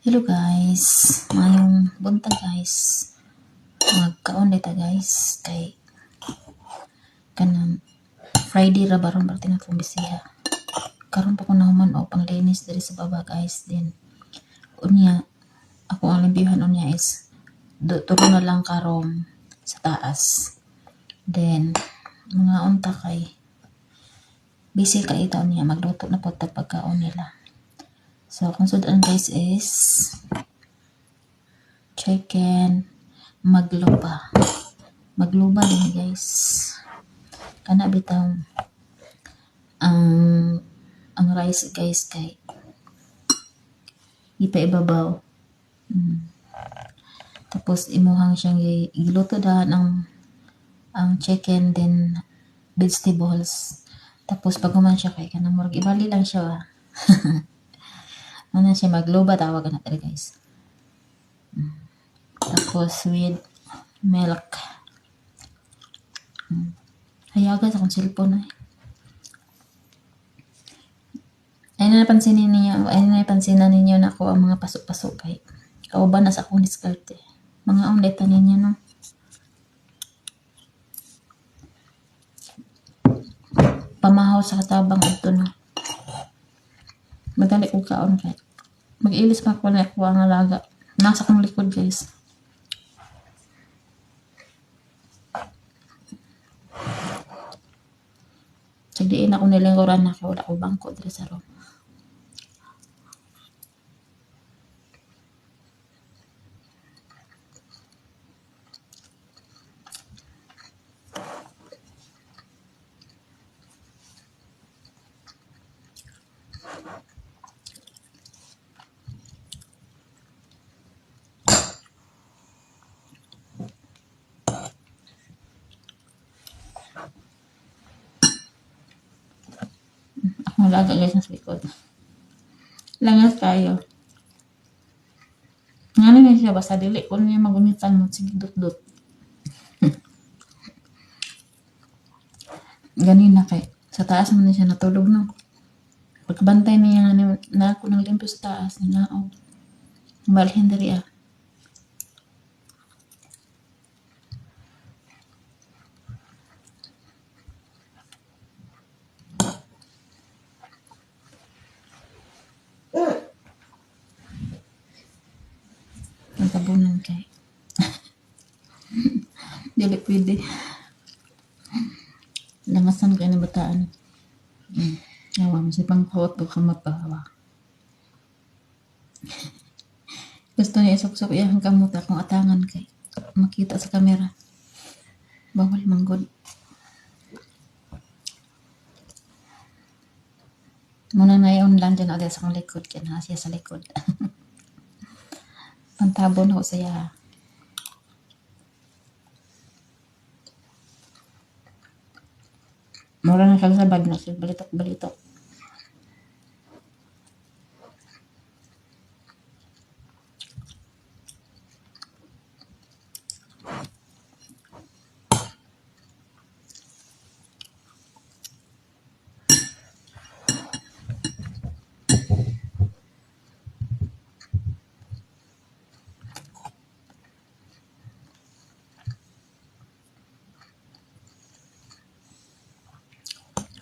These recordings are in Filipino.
Hello guys, ngayong buntag guys, magkaon dita guys, kay kanang Friday ra baron barti na itong bisiha. Karon pa ko nahuman o panglinis diri sa baba guys, din unya ako ang limpihan unya is turo na lang karon sa taas. Then mga unta kay busy ka ita unya magluto na pod tag pagkaon nila. So kung sudan guys is chicken magluba din guys, kana bitaw ang rice guys kay ipaibabaw. Tapos imuhang siyang giluto dahan ang chicken then vegetables. Tapos pag human siya kay kanang murag ibali lang siya. Ano siya magluba tawag na tali guys. Tapos with milk. Hayaga sa akong cellphone ay. Ay napansin ninyo na ako ang mga pasok-pasok kay kauban na sa akong diskarte. Mga omelette ninyo no. Pamahaw sa katabang ito no. Madali kong kaon kay mag-ilis pa ko na ako ang alaga. Nasa kong likod guys. Sagdiin ako nilingkuran na wala ko bangko dito sa room. Akong alaga guys nasa likod. Langas kayo. Ngano na siya basta dili ko niya magunitan mo sige dot-dot. Ganina kay sa taas man siya natulog no. Pagbantay niya na ako nang limpyo sa taas na oh. Malhin diri ah. Ang tabunan kay dili pwede. Langasan kayo na bataan. Yawa, masipang kawat ko mapahawa. Gusto niya isok-sok iyang kamot akong atangan kay makita sa kamera. Bawal manggod. Muna na yung lang dyan agad sa akong likod kaya na siya sa likod. Pantabon ako saya. Mura na siya sa bag na siya balitok-balitok.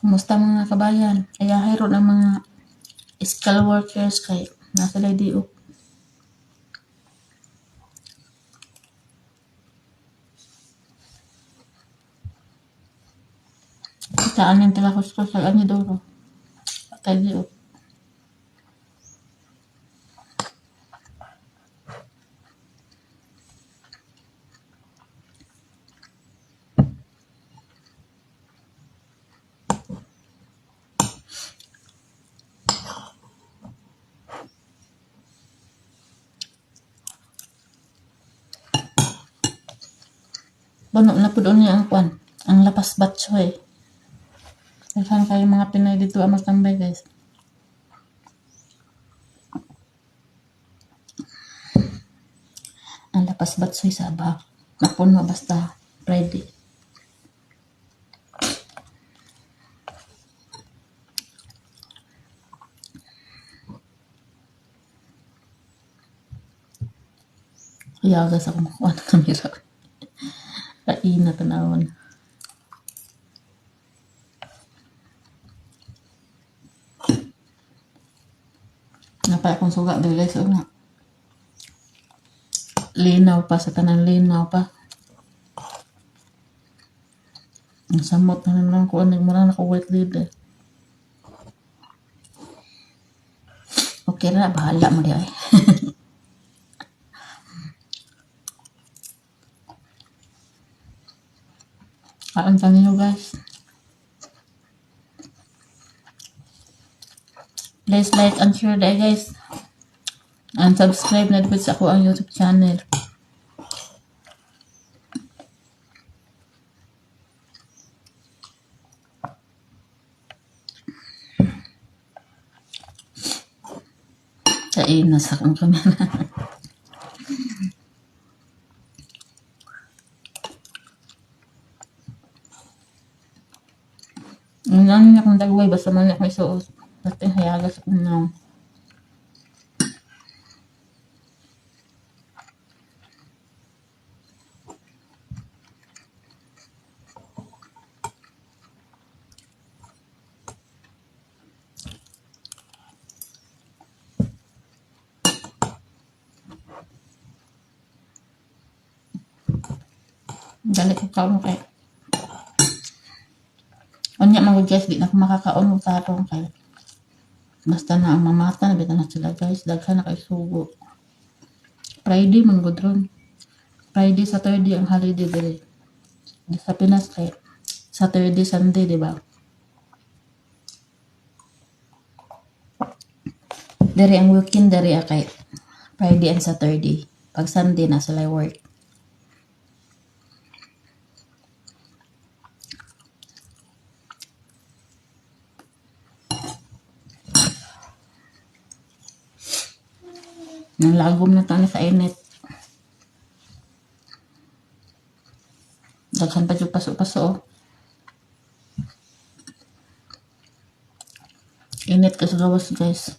Kumusta mga kabayan? Kaya hayro ng mga skilled workers kay nasa LDO. Saan yung talakos ko sa Anidoro? Patay diyo. Bono na po doon niya ang kwan. Ang lapas batsoy. Saan kayo mga Pinay dito ang magtambay guys. Ang lapas batsoy sa abak. Napuno basta Friday. Iyagas ako makuha ng kamera. Kaina tanawon. Napay akong suga dahil guys. O nga. Linaw pa sa tanan, linaw pa. Ang samot na naman ko. Ano mo na naka-white lid eh. Okay na, bahala mo di ay. Kaantan nyo guys. Please like and share dahil guys. And subscribe na dito sa ako ang YouTube channel. Kain na sa akong kamera. Ang namin akong dagway, basta man ako isuot. Basta hayagas akong naw. Dali ko kaon kay. Unya mga guys, di na ako makakaon ng tarong kay. Basta na ang mamata na bita na sila guys. Daghan na kay sugo. Friday man gud ron. Friday, Saturday ang holiday diri. Sa Pinas kay Saturday, Sunday, di ba? Diri ang weekend diri kay Friday and Saturday. Pag Sunday na sila work. Nang lagom na tani sa init. Daghan pa jud paso-paso. Oh. Init ka sa gawas guys.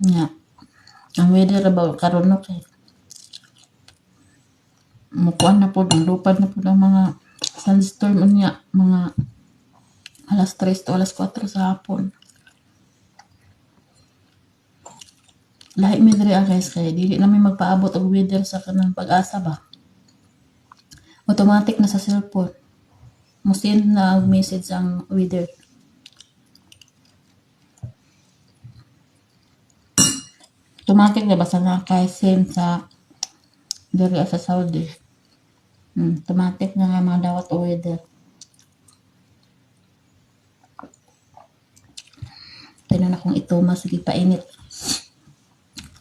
Nya. Ang weather about karon no kay. Mukuan na po, ang lupad na po ng mga sunstorm niya, mga alas 3 to alas 4 sa hapon. Lahi mi diri guys kay dili na may magpaabot og weather sa kanang Pag-asa ba. Automatic na sa cellphone. Mo send na message ang weather. Automatic na basta na kay send sa diri sa Saudi. Automatic na nga mga dawat o weather. Tinan akong ituma, sige painit.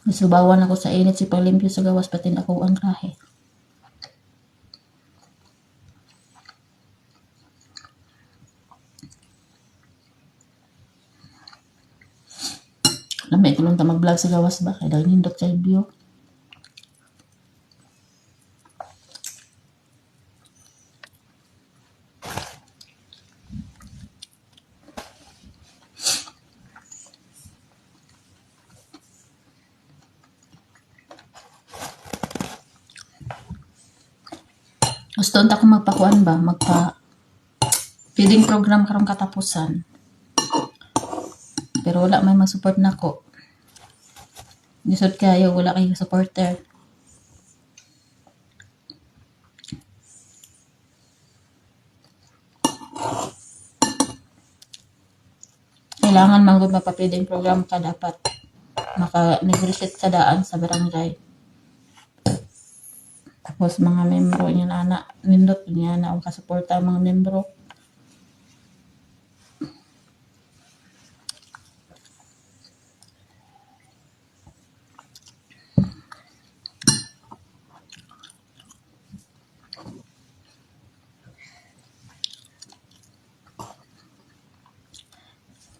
Subawan ako sa init si paglimpyo sa gawas pati ako ang rahe. Lamay ko lang ta mag-vlog sa gawas ba kay dahil nindot sa view. Gusto unta ko magpakuan ba, feeding program karong katapusan. Pero wala may mag-support nako. Lisod kayo, wala kayong supporter. Kailangan man gud mapa-feeding program ka dapat maka-nag-reset ka daan sa barangay. Tapos mga membro niya na nindot niya na ang kasuporta mga membro.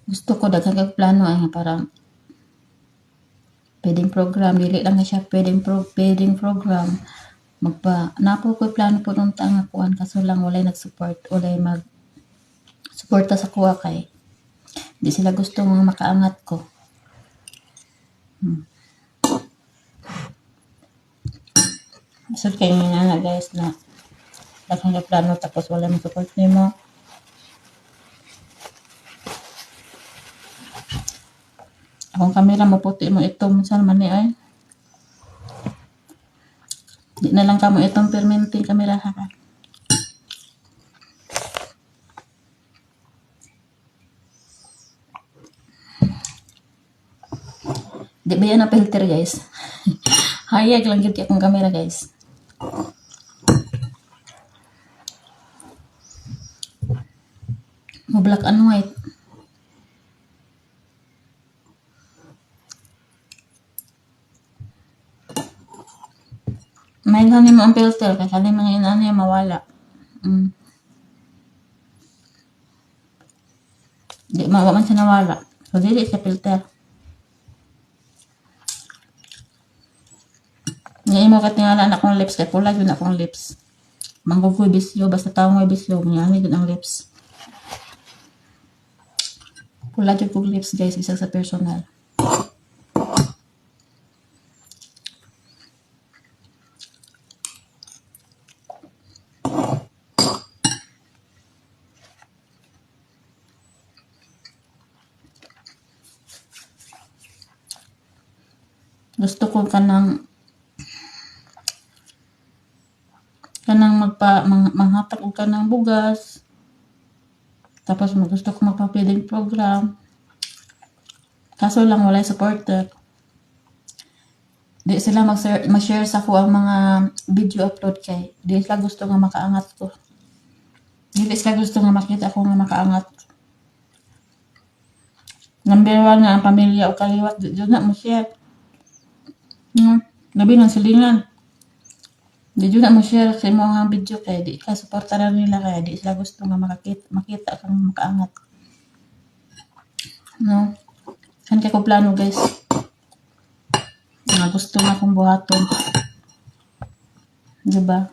Gusto ko daghan kag plano ay parang feeding program, dili lang siya feeding program. Napo ko plano po nung tanga kuan kaso lang walay nag-support, walay suporta sa kuha kay di sila gusto mga makaangat ko. Isod kayo nga na guys na daghang ka plano tapos wala mo support nimo. Akong kamera maputi mo itong saan man ni ay. Di na lang kamo itong permanenteng kamera ha. Di ba yan na filter guys? Hayag lang yun akong kamera guys. Mo black and white. May lang mo ang filter kasi hindi mga inano yung mawala. Di mawaman siya nawala. So, dili sa filter. Ngayon mo katingalan akong lips kaya pula yun akong lips. Manggugoy bisyo, basta taong may bisyo, ngayon yun ang lips. Pula yun kong lips guys, isa sa personal. Gusto ko kanang manghatag o kanang bugas. Tapos gusto ko magpa-feeding program. Kaso lang wala supporter. Di sila mag-share sa ko ang mga video upload kay. Di sila gusto nga makaangat ko. Di sila gusto nga makita ako nga makaangat. Number 1 nga ang pamilya o kaliwat. Di na mo share. Labi ng silingan. Di na mo share sa mga video kay di ka supportaran nila kaya di sila gusto nga makita kang makaangat. No? Kan kay ko plano guys. Nga gusto nga akong buhaton. Diba?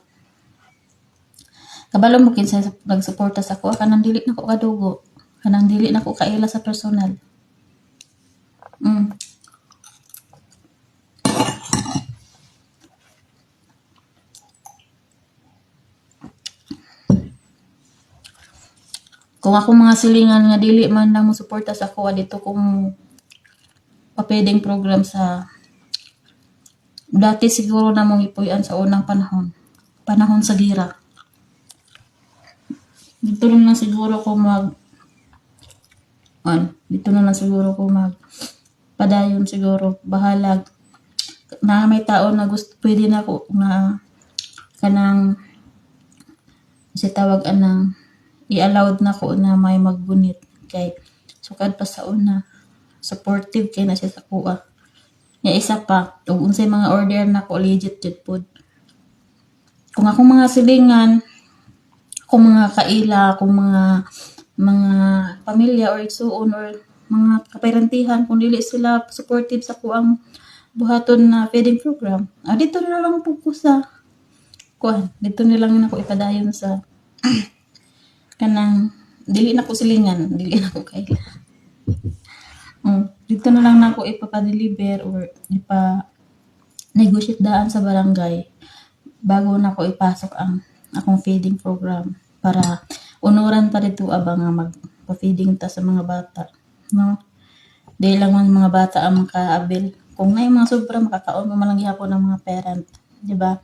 Kabalo mo kinsa nagsuporta sa ko kanang dili na ko kadugo. Kanang dili na ko kaila sa personal. Kung ako mga silingan nga dili man lang mo suporta sa ko dito kung papeding program sa dati siguro na mong ipuyan sa unang panahon sa gira. Dito na siguro ko padayon siguro bahalag na may tao na gusto pwede na ko na kanang si tawag anang i-allowed na ko na may magbunit kay sukad pa sa una supportive kay na siya sa kuha. Ya isa pa ug unsay mga order na ko legit jud pod. Kung akong mga silingan, akong mga kaila, akong mga pamilya or igsuon or mga kaparentehan kung dili sila supportive sa kuang buhaton na feeding program. Dito na lang po ko sa dito nilang na ko ipadayon sa kanang dili na ko silingan, dili na ko kaila. Dito na lang na ko ipapadeliver or negotiate daan sa barangay bago na ko ipasok ang akong feeding program para unuran pa dito abang nga magpa-feeding ta sa mga bata. No? Dili lang man mga bata ang makaabil. Kung na yung mga sobra makakaon mo malang gihapon ng mga parent, di ba?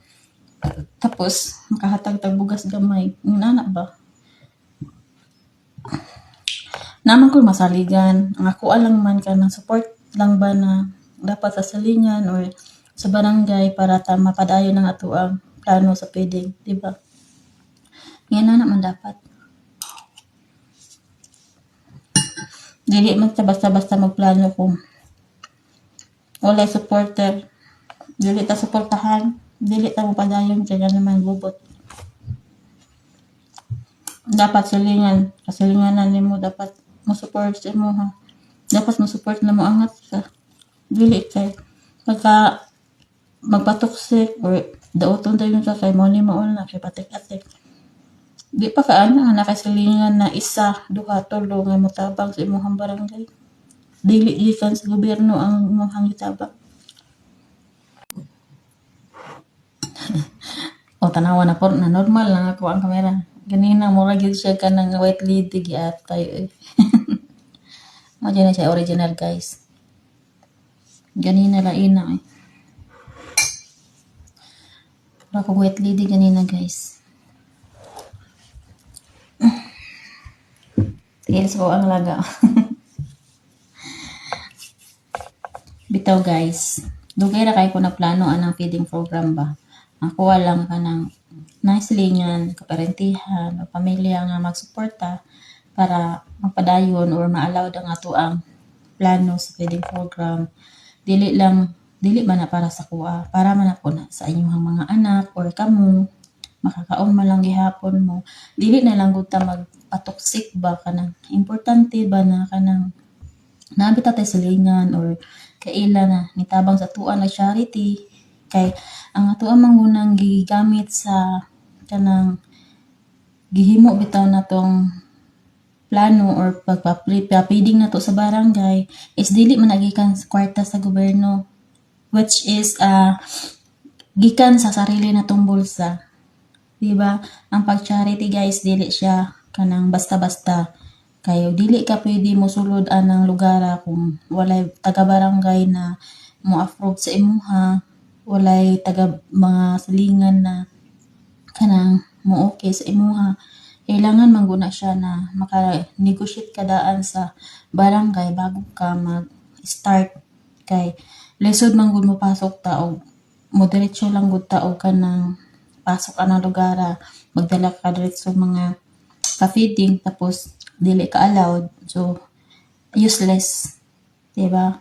Tapos makahatag tag bugas gamay. Ng anak ba? Naman ko masaligan. Ang ako alang man ka ng support lang ba na dapat sa salingan or sa barangay para ta mapadayon ng ato ang plano sa feeding, di ba? Yan na naman dapat. Dili man basta-basta magplano kung wala supporter. Dili ta suportahan. Dili ta mapadayon kaya naman gubot. Dapat silingan. Kasilinganan nimo dapat mo support sa mo ha. Dapat mo support na mo angat ka. Dili kay pagka magpatoksik or daoton tayo ka kay mo ni maol na kay patik-atik. Di pa ka ana nakasilingan na isa, duha, tulo nga motabang sa imong barangay. Dili gikan sa gobyerno ang imong gitabang. O tanawa na po na normal lang ako ang kamera. Ganina mura gyud siya kanang white lady giat tayo eh. Mo na siya original guys. Ganina la ina eh. Wala ko white lady ganina guys. Tiils ko ang laga. Bitaw guys. Dugay ra kay ko na plano anang feeding program ba. Ako lang ka ng nice lingan, kaparentihan, o pamilya nga magsuporta para magpadayon or ma-allowed ang ato ang plano sa feeding program. Dili man na para sa kuha, para man ako na sa inyong mga anak or kamo, makakaon man lang gihapon mo. Dili na lang gud ta magpatoksik ba kanang importante ba na kanang nabita tayo silingan or kaila na nitabang sa tuan na charity kay ang ato ang mangunang gigamit sa kanang gihimo bitaw na tong plano or pagpapiding na to sa barangay is dili man nagikan sa kwarta sa gobyerno, which is gikan sa sarili natong bulsa. Diba? Ang pag-charity guys, dili siya kanang basta-basta. Kayo, dili ka pwede mo sulod anang lugara kung walay taga-barangay na mo approve sa imuha, walay taga mga silingan na kanang mo okay sa imuha. Kailangan mangguna siya na maka-negotiate ka daan sa barangay bago ka mag-start. Kay lisod man gud mo pasok ta og mo diretso lang gud ta og kanang pasok ka ng lugara, magdala ka diretso mga ka-feeding tapos dili ka allowed, so useless, diba?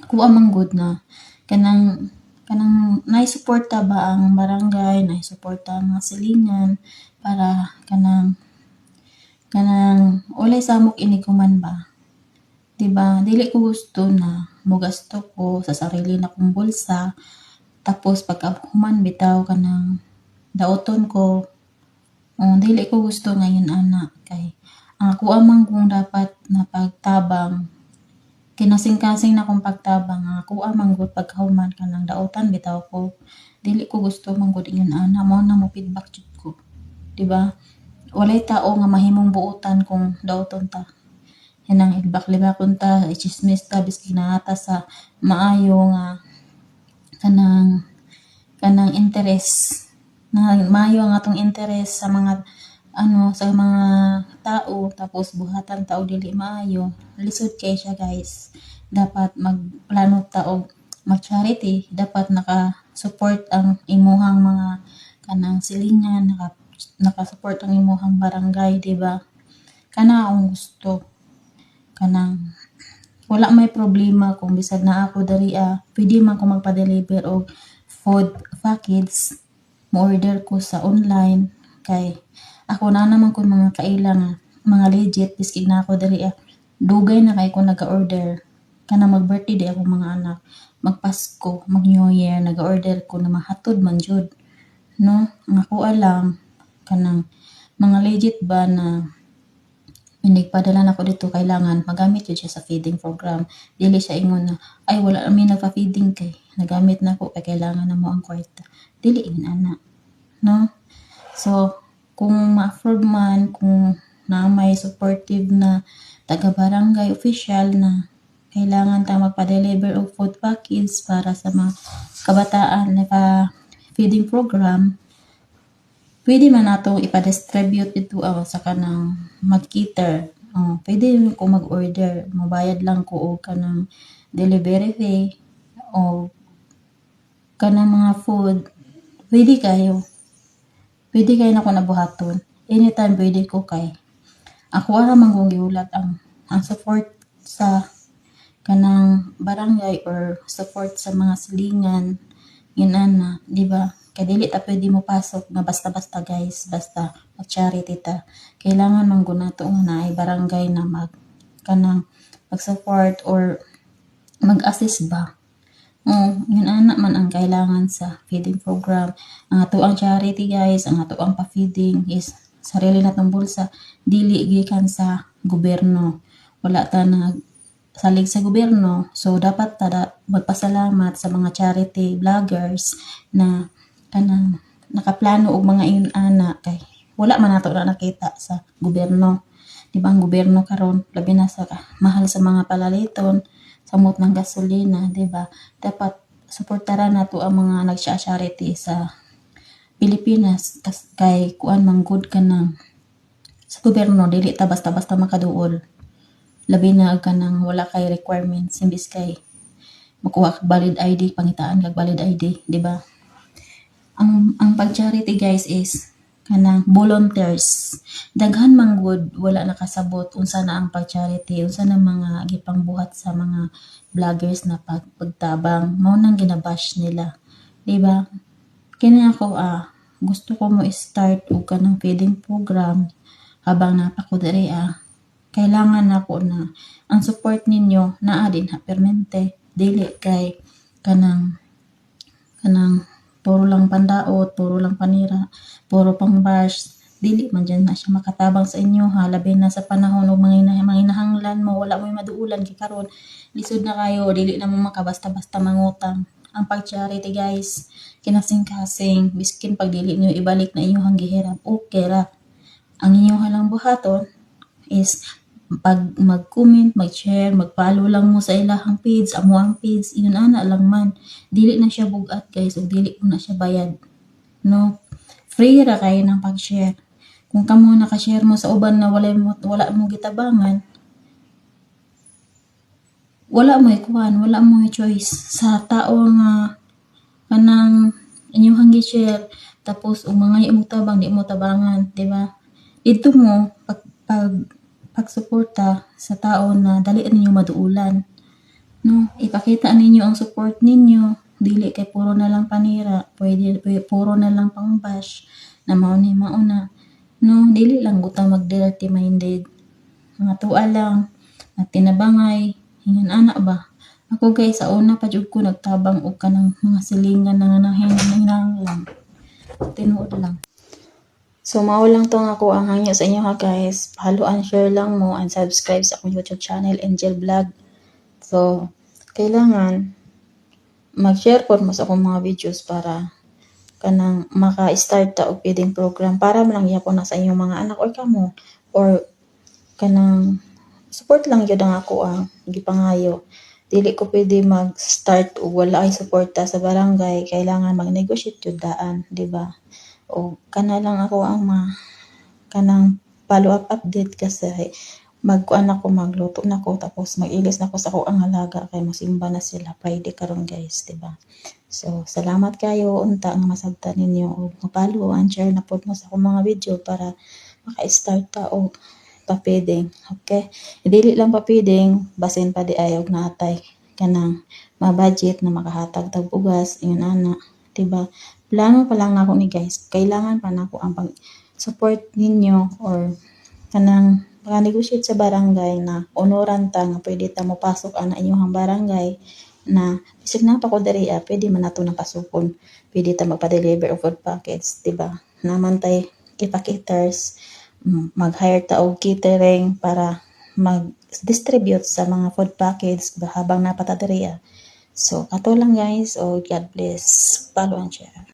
Kuha man gud na kanang naisuporta ba ang barangay, naisuporta ang mga silingan para kanang walay samok iniguman ba, diba? Dili ko gusto na mugasto ko sa sarili na kong bulsa tapos pagkahuman bitaw kanang daoton ko. Dili ko gusto ngayon ana kay ako amang kung dapat na pagtabang kinasing-kasing na kong pagtabang ako amang gud pagkahuman kanang daotan bitaw ko. Dili ko gusto man gud ingon ana mo na mo feedback jud ko, diba? Walay tao nga mahimong buotan kung daoton ta. Yanang ilbak-libakon ta, i-chismis ta biski naata sa maayo nga kanang interest na maayo ang atong interest sa mga sa mga tao tapos buhatan tao dili maayo, lisod kay siya guys. Dapat magplano ta og mag-charity, dapat naka-support ang imuhang mga kanang silingan, naka-support ang imuhang barangay, diba? Kana akong gusto kanang wala may problema kung bisag na ako dali pwede man ko magpa-deliver og food package, mo-order ko sa online kay ako na naman ko mga kailang mga legit biski na ako dali dugay na kay ko naga-order kana mag-birthday di ako mga anak, magpasko, mag-New Year, naga-order ko na mahatod man jud, no? Ang ako alam kanang mga legit ba na inigpadala na ko dito kailangan magamit yun siya sa feeding program. Dili siya ingon na ay wala kami nagpa-feeding kay nagamit na ko kay kailangan na mo ang kwarta. Dili yun ana, no? So kung ma-approve man, kung na may supportive na taga-barangay official na kailangan ta magpa-deliver og food package para sa mga kabataan na feeding program, pwede man nato ipa-distribute ito sa kanang mag-cater. Pwede ko mag-order, mabayad lang ko og kanang delivery fee o kanang mga food. Pwede kayo na ko nabuhaton. Anytime pwede ko kay ako ara man kong giulat ang support sa kanang barangay or support sa mga silingan inana, di ba? Kay dili ta pwede mo pasok nga basta-basta guys, basta mag-charity ta. Kailangan man gud nato nga naay barangay na mag-support or mag-assist ba. Yun ana man ang kailangan sa feeding program. Ang ato ang charity guys, ang ato ang pa-feeding is sarili natong bulsa, dili gikan sa gobyerno. Wala ta salig sa gobyerno, so dapat ta magpasalamat sa mga charity vloggers na kanang nakaplano og mga ana kay wala man nato na nakita sa gobyerno. Di ba ang gobyerno karon labi na sa mahal sa mga palaliton, samot ng gasolina, di ba? Dapat suportaran nato ang mga nagsha-charity sa Pilipinas kay kuan man good ka ng sa gobyerno dili ta basta-basta makaduol. Labi na kanang wala kay requirements imbis kay makuha kag valid ID, pangitaan kag valid ID, di ba? Ang pag-charity guys is kanang volunteers. Daghan man good wala nakasabot unsa na ang pag-charity, unsa na mga gipangbuhat sa mga vloggers na pagtabang, mao nang ginabash nila. Di ba? Kini ako gusto ko mo start og kanang feeding program habang napako diri kailangan nako na ang support ninyo naa din ha permente, dili kay kanang puro lang pandaot, puro lang panira, puro pang bash, dili man dyan na siya makatabang sa inyo labi na sa panahon og mga hinahanglan mo, wala mo maduulan kay karon lisod na kayo, dili na mo makabasta-basta mangutang. Ang pag-charity guys, kinasing-kasing, biskin pag dili niyo ibalik na inyong gihirap, okay ra. Ang inyong halang buhaton is pag mag-comment, mag-share, mag-follow lang mo sa ilahang page, amo ang page, yun ana lang man. Dili na siya bugat guys, o dili ko na siya bayad. No? Free ra kayo ng pag-share. Kung kamo naka-share mo sa uban na wala mo gitabangan, wala mo ikuan, wala mo choice sa tao nga kanang inyong gi-share tapos og mga imong tabang di mo tabangan, di ba? Dito mo pagsuporta sa tao na dali ninyo maduulan. No, ipakita ninyo ang support ninyo, dili kay puro na lang panira, pwede puro na lang pang-bash na mao ni mauna. No, dili lang butang mag-dirty minded. Mga tuwa lang, at tinabangay, hingan ana ba? Ako guys, sa una pa jud ko nagtabang og kanang mga silingan na nanghinang lang. Tinuod lang. So, mao lang to nga ako ang hangyo sa inyo ha guys. Follow and share lang mo and subscribe sa akong YouTube channel, Angel Vlog. So, kailangan mag-share po mo sa akong mga videos para kanang maka-start ta og feeding program para man lang yapon na sa inyong mga anak or kamo or kanang support lang gyud ang ako ang gipangayo. Dili ko pwede mag-start og wala ay suporta sa barangay, kailangan mag-negotiate jud daan, di ba? O kana lang ako ang kanang follow up update kasi magkuan ako, magluto na ko tapos mag-ilis na ko sa akong alaga kay mosimba na sila Friday karon guys, di ba? So salamat kayo unta nga masabtan ninyo og follow and share na pod mo sa akong mga video para maka-start ta og pa-feeding, okay? Dili lang pa-feeding, basin pa di ayog na atay kanang ma-budget na makahatag tag bugas, yun ana, di ba? Plano pa lang ako ni guys, kailangan pa nako ang pag-support ninyo or kanang negotiate sa barangay na onoran ta nga pwede ta mo pasok ana inyong barangay na bisig na pa ko diri pwede man nato na pasukon, pwede ta magpa-deliver of food packets, di ba? Naman tay ipakiters, mag-hire ta og catering para mag-distribute sa mga food packets habang napata diri. So, kato lang guys, God bless. Follow and share.